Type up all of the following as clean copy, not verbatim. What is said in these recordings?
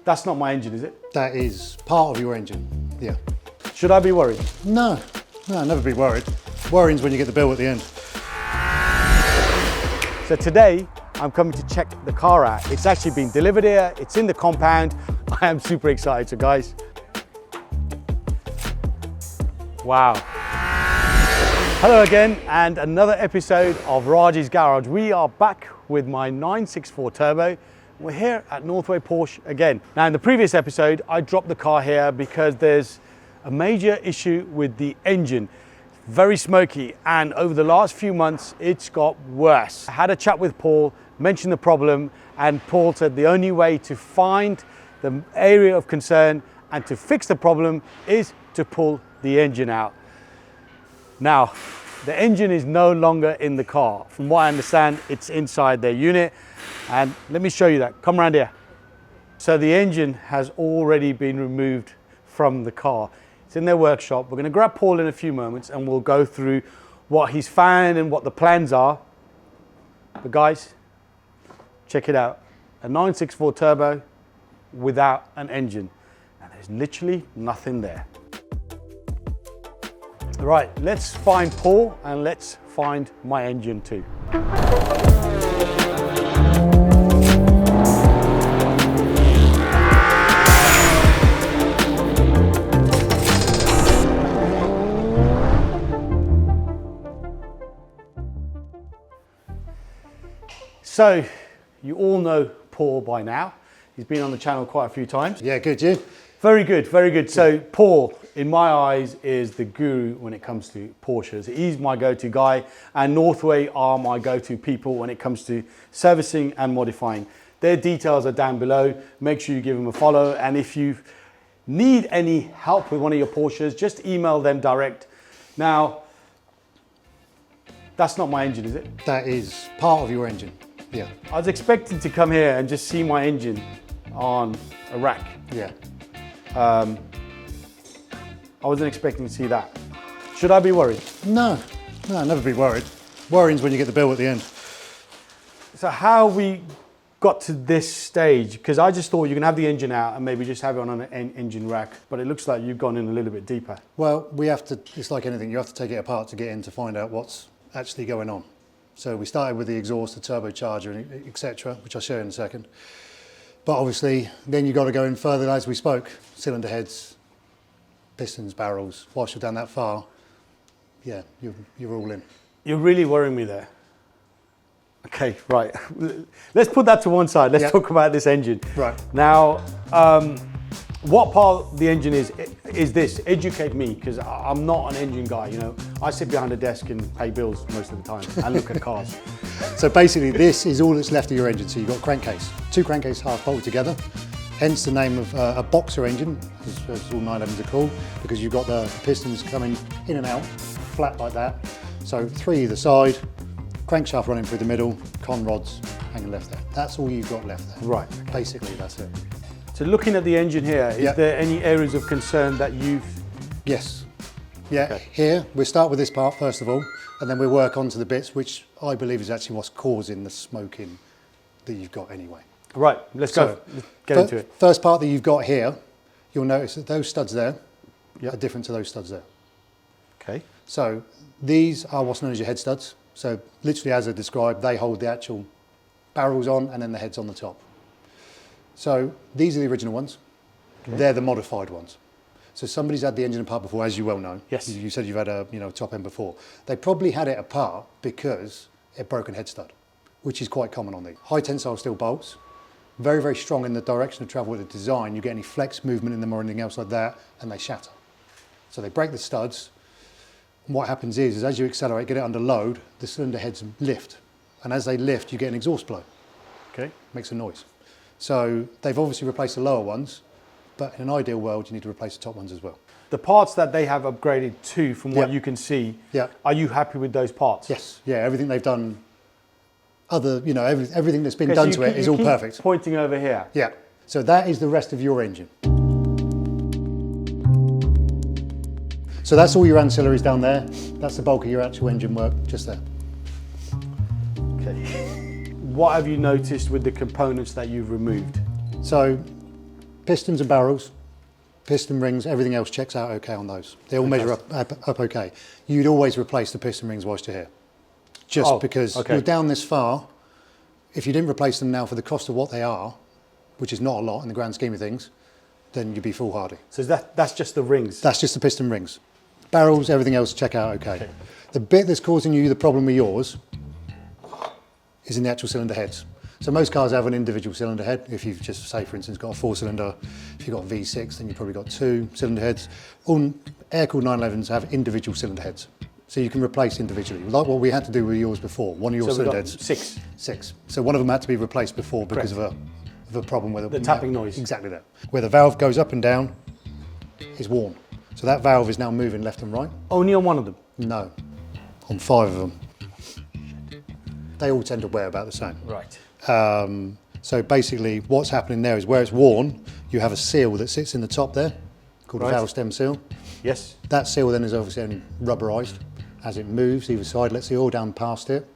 That's not my engine, is it? That is part of your engine, yeah. Should I be worried? No, never be worried. Worrying's when you get the bill at the end. So today, I'm coming to check the car out. It's actually been delivered here, it's in the compound. I am super excited, so guys. Wow. Hello again, and another episode of Raj's Garage. We are back with my 964 Turbo. We're here at Northway Porsche again. Now in the previous episode, I dropped the car here because there's a major issue with the engine. Very smoky, and over the last few months, it's got worse. I had a chat with Paul, mentioned the problem, and Paul said the only way to find the area of concern and to fix the problem is to pull the engine out. Now, the engine is no longer in the car. From what I understand, it's inside their unit. And let me show you that. Come around here. So the engine has already been removed from the car. It's in their workshop. We're going to grab Paul in a few moments and we'll go through what he's found and what the plans are. But guys, check it out. A 964 Turbo without an engine. And there's literally nothing there. Right, let's find Paul and let's find my engine too. So, you all know Paul by now. He's been on the channel quite a few times. Yeah, good, you? Very good, very good. So Paul, in my eyes, is the guru when it comes to Porsches. He's my go-to guy, and Northway are my go-to people when it comes to servicing and modifying. Their details are down below. Make sure you give them a follow, and if you need any help with one of your Porsches, just email them direct. Now, that's not my engine, is it? That is part of your engine, yeah. I was expecting to come here and just see my engine on a rack. Yeah. I wasn't expecting to see that. Should I be worried? No, never be worried. Worrying's when you get the bill at the end. So how we got to this stage, because I just thought you can have the engine out and maybe just have it on an engine rack, but it looks like you've gone in a little bit deeper. Well, we have to, it's like anything, you have to take it apart to get in to find out what's actually going on. So we started with the exhaust, the turbocharger, etc., which I'll show you in a second. But obviously, then you've got to go in further, as we spoke, cylinder heads, pistons, barrels. Whilst you're down that far, yeah, you're all in. You're really worrying me there. Okay, right. Let's put that to one side. Let's talk about this engine. Right. Now, what part of the engine is this? Educate me, because I'm not an engine guy, you know. I sit behind a desk and pay bills most of the time and look at cars. So basically, this is all that's left of your engine. So you've got crankcase, two crankcase half bolted together, hence the name of a boxer engine, as all 911s are called, because you've got the pistons coming in and out, flat like that. So three either side, crankshaft running through the middle, con rods hanging left there. That's all you've got left there. Right. Basically, that's it. So looking at the engine here, is there any areas of concern that you've... Yes. Yeah, okay. Here, we'll start with this part first of all, and then we'll work on to the bits which I believe is actually what's causing the smoking that you've got anyway. Right, let's go. Let's get into it. First part that you've got here, you'll notice that those studs there are different to those studs there. Okay. So these are what's known as your head studs. So literally as I described, they hold the actual barrels on and then the heads on the top. So these are the original ones. Okay. They're the modified ones. So somebody's had the engine apart before, as you well know. Yes. You said you've had a top end before. They probably had it apart because it broke a head stud, which is quite common on these. High tensile steel bolts, very, very strong in the direction of travel with the design. You get any flex movement in them or anything else like that, and they shatter. So they break the studs. And what happens is as you accelerate, get it under load, the cylinder heads lift. And as they lift, you get an exhaust blow. Okay. Makes a noise. So they've obviously replaced the lower ones, but in an ideal world, you need to replace the top ones as well. The parts that they have upgraded to, from what you can see, are you happy with those parts? Yes, yeah, everything they've done, everything that's been done to it is all perfect. Pointing over here. Yeah, so that is the rest of your engine. So that's all your ancillaries down there. That's the bulk of your actual engine work, just there. Okay. What have you noticed with the components that you've removed? So Pistons and barrels, piston rings, everything else checks out okay on those. They all measure up okay. You'd always replace the piston rings whilst you're here. Just because you're down this far, if you didn't replace them now for the cost of what they are, which is not a lot in the grand scheme of things, then you'd be foolhardy. So that's just the rings? That's just the piston rings. Barrels, everything else check out okay. The bit that's causing you the problem with yours is in the actual cylinder heads. So most cars have an individual cylinder head. If you've just, say for instance, got a 4-cylinder, if you've got a V6, then you've probably got 2 cylinder heads. All air-cooled 911s have individual cylinder heads. So you can replace individually, like what we had to do with yours before. One of your cylinder heads. 6. 6. So one of them had to be replaced before because of a problem with the tapping noise. Exactly that. Where the valve goes up and down is worn. So that valve is now moving left and right. Only on one of them? No, on 5 of them. They all tend to wear about the same. Right. So basically what's happening there is where it's worn, you have a seal that sits in the top there, called a valve stem seal. Yes. That seal then is obviously only rubberised. As it moves either side, lets the oil down past it.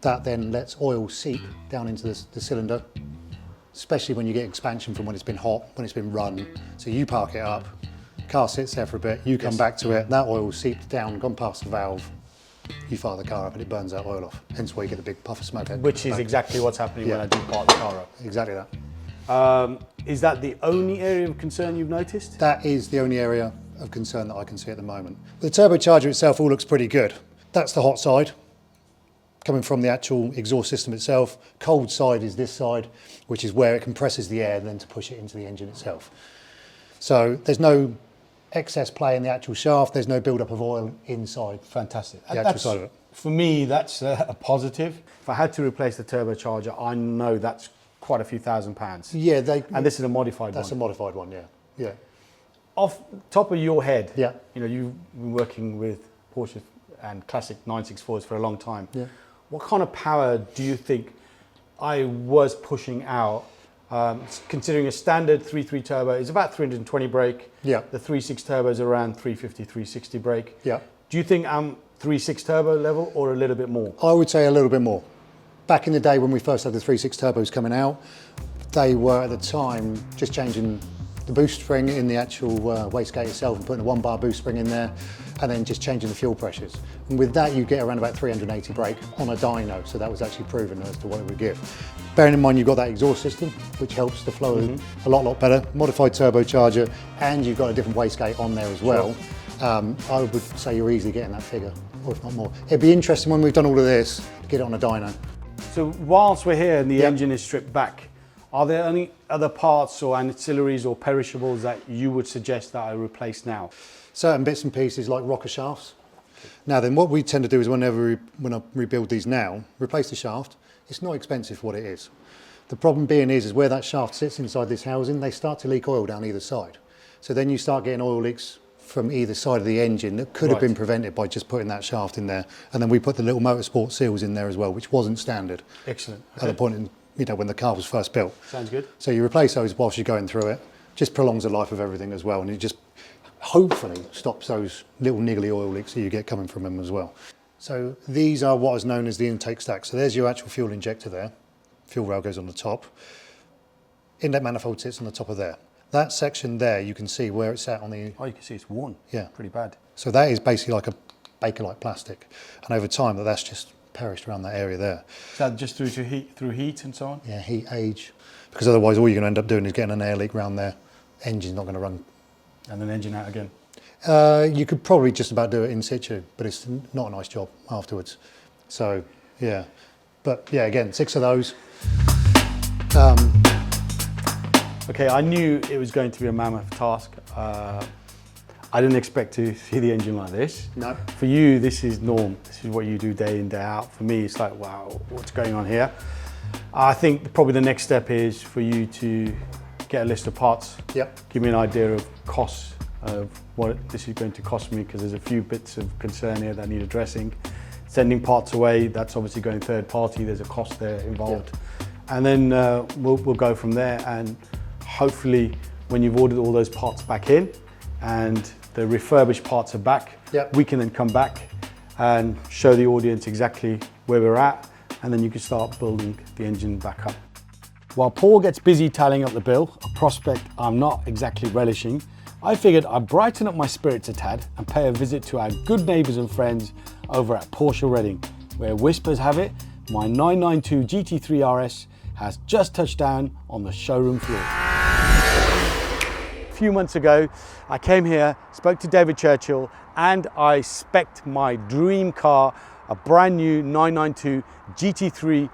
That then lets oil seep down into the cylinder, especially when you get expansion from when it's been hot, when it's been run. So you park it up, car sits there for a bit, you come back to it, that oil seeped down, gone past the valve, you fire the car up and it burns that oil off. Hence why you get the big puff of smoke. Which is exactly what's happening when I do park the car up. Exactly that. Is that the only area of concern you've noticed? That is the only area of concern that I can see at the moment. The turbocharger itself all looks pretty good. That's the hot side, coming from the actual exhaust system itself. Cold side is this side, which is where it compresses the air then to push it into the engine itself. So there's no excess play in the actual shaft, there's no build-up of oil inside. Fantastic. The actual side of it. For me, that's a positive. If I had to replace the turbocharger, I know that's quite a few £1,000s. Yeah, and this is a modified one. That's a modified one, yeah. Yeah. Off top of your head, yeah. You know, you've been working with Porsche and classic 964s for a long time. Yeah. What kind of power do you think I was pushing out? Considering a standard 3.3 turbo is about 320 brake. Yeah. The 3.6 turbo is around 350, 360 brake. Yeah. Do you think I'm 3.6 turbo level or a little bit more? I would say a little bit more. Back in the day when we first had the 3.6 turbos coming out, they were at the time just changing the boost spring in the actual wastegate itself and putting a 1-bar boost spring in there and then just changing the fuel pressures. And with that you get around about 380 brake on a dyno, so that was actually proven as to what it would give. Bearing in mind you've got that exhaust system which helps the flow a lot better, modified turbocharger, and you've got a different wastegate on there as well. Sure. I would say you're easily getting that figure, or if not more. It'd be interesting when we've done all of this to get it on a dyno. So whilst we're here and the engine is stripped back, are there any other parts or ancillaries or perishables that you would suggest that I replace now? Certain bits and pieces like rocker shafts. Now then, what we tend to do is when I rebuild these now, replace the shaft. It's not expensive for what it is. The problem being is where that shaft sits inside this housing, they start to leak oil down either side. So then you start getting oil leaks from either side of the engine that could have been prevented by just putting that shaft in there. And then we put the little motorsport seals in there as well, which wasn't standard. Excellent. At the point in, when the car was first built. Sounds good. So you replace those whilst you're going through it. Just prolongs the life of everything as well, and it just hopefully stops those little niggly oil leaks that you get coming from them as well. So these are what is known as the intake stack. So there's your actual fuel injector there. Fuel rail goes on the top. Inlet manifold sits on the top of there. That section there, you can see where it's at on the... Oh, you can see it's worn. Yeah. Pretty bad. So that is basically like a Baker-like plastic. And over time, that's just perished around that area there. Is that just through heat and so on? Yeah, heat, age. Because otherwise all you're going to end up doing is getting an air leak around there. Engine's not going to run. And then engine out again? You could probably just about do it in situ, but it's not a nice job afterwards. So, yeah. But yeah, again, 6 of those. Okay, I knew it was going to be a mammoth task. I didn't expect to see the engine like this. No. For you, this is norm. This is what you do day in, day out. For me, it's like, wow, what's going on here? I think probably the next step is for you to get a list of parts. Yep. Give me an idea of costs of what this is going to cost me, because there's a few bits of concern here that need addressing. Sending parts away, that's obviously going third party. There's a cost there involved. Yep. And then we'll go from there, and hopefully when you've ordered all those parts back in and the refurbished parts are back, yep, we can then come back and show the audience exactly where we're at, and then you can start building the engine back up. While Paul gets busy tallying up the bill, a prospect I'm not exactly relishing, I figured I'd brighten up my spirits a tad and pay a visit to our good neighbours and friends over at Porsche Reading, where whispers have it, my 992 GT3 RS has just touched down on the showroom floor. A few months ago, I came here, spoke to David Churchill, and I spec'd my dream car, a brand new 992 GT3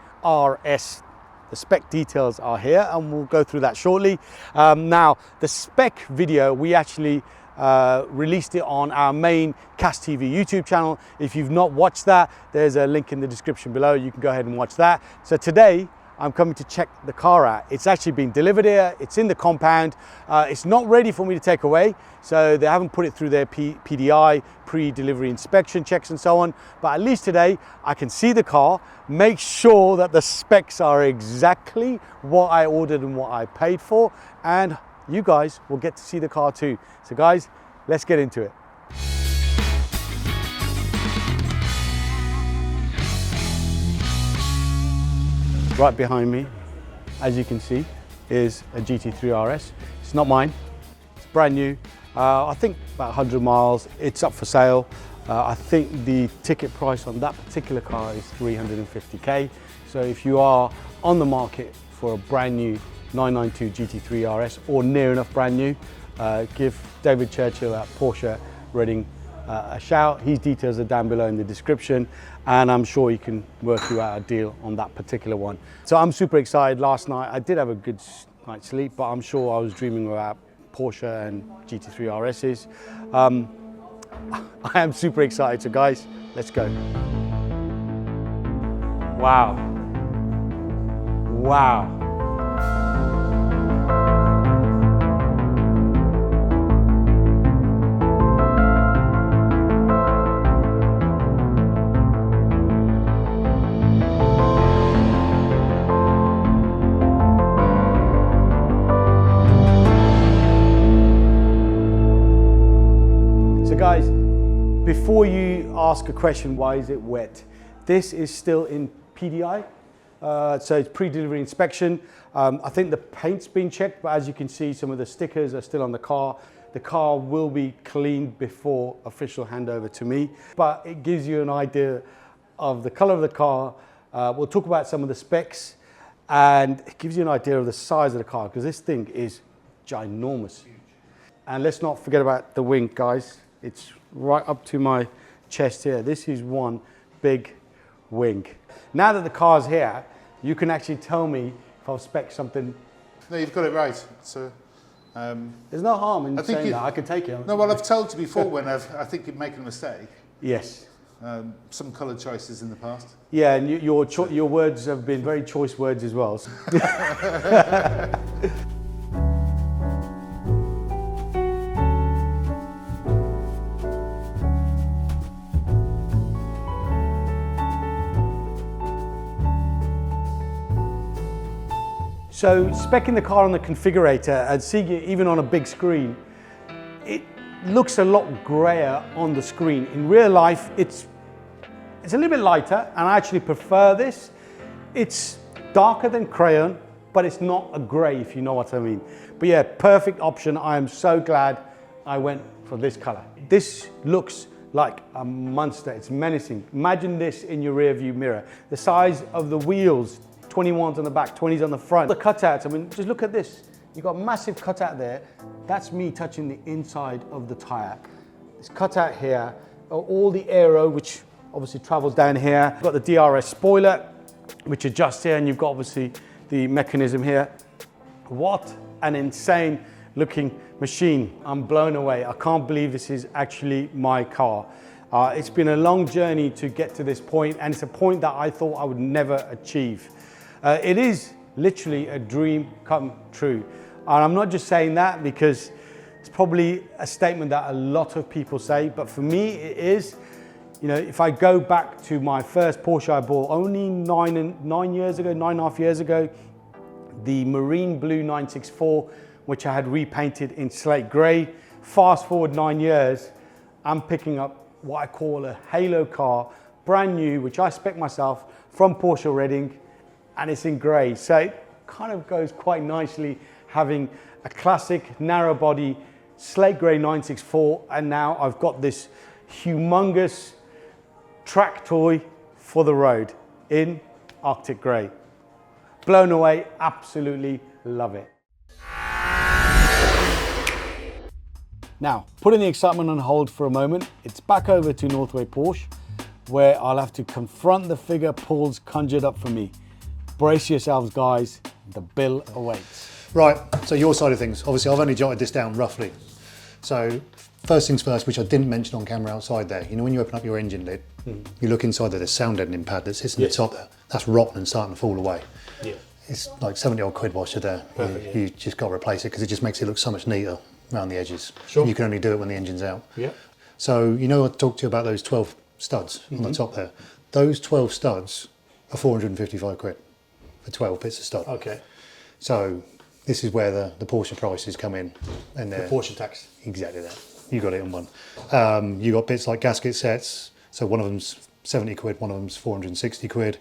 RS. The spec details are here and we'll go through that shortly. Now, the spec video, we actually released it on our main Cast TV YouTube channel. If you've not watched that, there's a link in the description below. You can go ahead and watch that. So today, I'm coming to check the car out. It's actually been delivered here. It's in the compound. It's not ready for me to take away. So they haven't put it through their PDI, pre-delivery inspection checks and so on. But at least today I can see the car, make sure that the specs are exactly what I ordered and what I paid for. And you guys will get to see the car too. So guys, let's get into it. Right behind me, as you can see, is a GT3 RS. It's not mine, it's brand new. I think about 100 miles, it's up for sale. I think the ticket price on that particular car is 350K. So if you are on the market for a brand new 992 GT3 RS or near enough brand new, give David Churchill at Porsche Reading a shout. His details are down below in the description, and I'm sure he can work you out a deal on that particular one. So I'm super excited. Last night I did have a good night's sleep, but I'm sure I was dreaming about Porsche and GT3 RSs. I am super excited. So guys, let's go. Wow. Wow. Guys, before you ask a question, why is it wet? This is still in PDI, so it's pre-delivery inspection. I think the paint's been checked, but as you can see, some of the stickers are still on the car. The car will be cleaned before official handover to me, but it gives you an idea of the color of the car. We'll talk about some of the specs, and it gives you an idea of the size of the car, because this thing is ginormous. And let's not forget about the wing, guys. It's right up to my chest here. This is one big wing. Now that the car's here, you can actually tell me if I've spec'd something. No, you've got it right. So, there's no harm in saying that. I can take it. No, well, I've told you before when I think you're making a mistake. Yes. Some colour choices in the past. Yeah, and your words have been very choice words as well. So speccing the car on the configurator and seeing it even on a big screen, it looks a lot grayer on the screen. In real life, it's a little bit lighter, and I actually prefer this. It's darker than crayon, but it's not a gray, if you know what I mean. But yeah, perfect option. I am so glad I went for this color. This looks like a monster. It's menacing. Imagine this in your rear view mirror. The size of the wheels, 21s on the back, 20s on the front. The cutouts, I mean, just look at this. You've got a massive cutout there. That's me touching the inside of the tire. This cutout here, all the aero, which obviously travels down here. You've got the DRS spoiler, which adjusts here, and you've got obviously the mechanism here. What an insane looking machine. I'm blown away. I can't believe this is actually my car. It's been a long journey to get to this point, and it's a point that I thought I would never achieve. It is literally a dream come true. And I'm not just saying that because it's probably a statement that a lot of people say, but for me it is. You know, if I go back to my first Porsche I bought only 9.5 years ago, the Marine Blue 964, which I had repainted in slate grey. Fast forward 9 years, I'm picking up what I call a halo car, brand new, which I spec myself from Porsche Reading, and it's in grey. So kind of goes quite nicely having a classic narrow body slate grey 964, and now I've got this humongous track toy for the road in Arctic grey. Blown away, absolutely love it. Now, putting the excitement on hold for a moment, it's back over to Northway Porsche, where I'll have to confront the figure Paul's conjured up for me. Brace yourselves, guys, the bill awaits. Right, so your side of things. Obviously, I've only jotted this down roughly. So, first things first, which I didn't mention on camera outside there, you know when you open up your engine lid, you look inside there, there's sound deadening pad that sits in the top there. That's rotten and starting to fall away. Yeah. It's like 70 odd quid whilst you're there. You just got to replace it because it just makes it look so much neater around the edges. Sure. You can only do it when the engine's out. Yeah. So, you know I talked to you about those 12 studs on the top there. Those 12 studs are 455 quid for 12 bits of stud. Okay. So, this is where the Porsche prices come in. And The Porsche tax. Exactly that. You got it in one. You got bits like gasket sets. So one of them's 70 quid, one of them's 460 quid.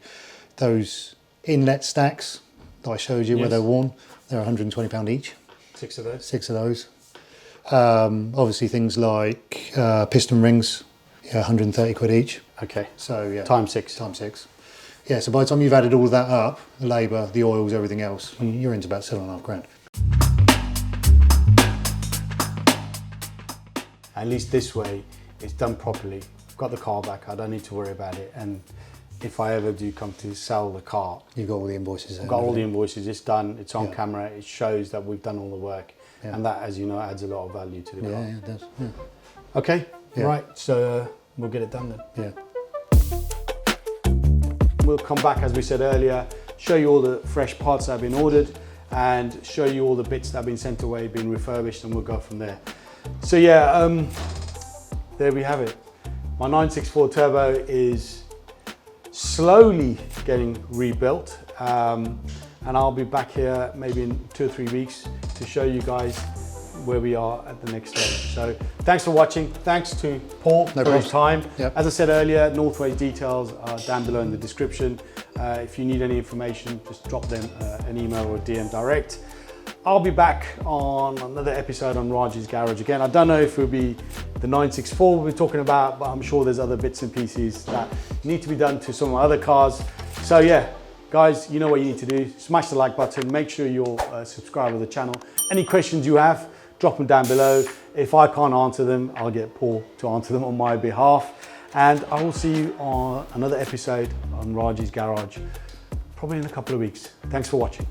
Those inlet stacks that I showed you where they're worn, they're £120 each. 6 of those. 6 of those. Obviously things like piston rings, 130 quid each. Okay. So yeah. Times 6. Times 6. Yeah, so by the time you've added all of that up, the labour, the oils, everything else, you're into about 7.5 grand. At least this way, it's done properly. I've got the car back, I don't need to worry about it. And if I ever do come to sell the car, You've got all the invoices there. I've got all the invoices, it's done, it's on camera, it shows that we've done all the work. And that, as you know, adds a lot of value to the car. Yeah, it does. Yeah. Okay, Yeah. right, so we'll get it done then. Yeah. We'll come back, as we said earlier, show you all the fresh parts that have been ordered and show you all the bits that have been sent away, been refurbished, and we'll go from there. So yeah, there we have it. My 964 Turbo is slowly getting rebuilt, and I'll be back here maybe in 2 or 3 weeks to show you guys where we are at the next stage. So thanks for watching. Thanks to Paul for his time. Yep. As I said earlier, Northway's details are down below in the description. If you need any information, just drop them an email or a DM direct. I'll be back on another episode on Raj's Garage again. I don't know if it'll be the 964 we'll be talking about, but I'm sure there's other bits and pieces that need to be done to some of my other cars. So yeah, guys, you know what you need to do. Smash the like button, make sure you're subscribed to the channel. Any questions you have, drop them down below. If I can't answer them, I'll get Paul to answer them on my behalf. And I will see you on another episode on Raj's Garage, probably in a couple of weeks. Thanks for watching.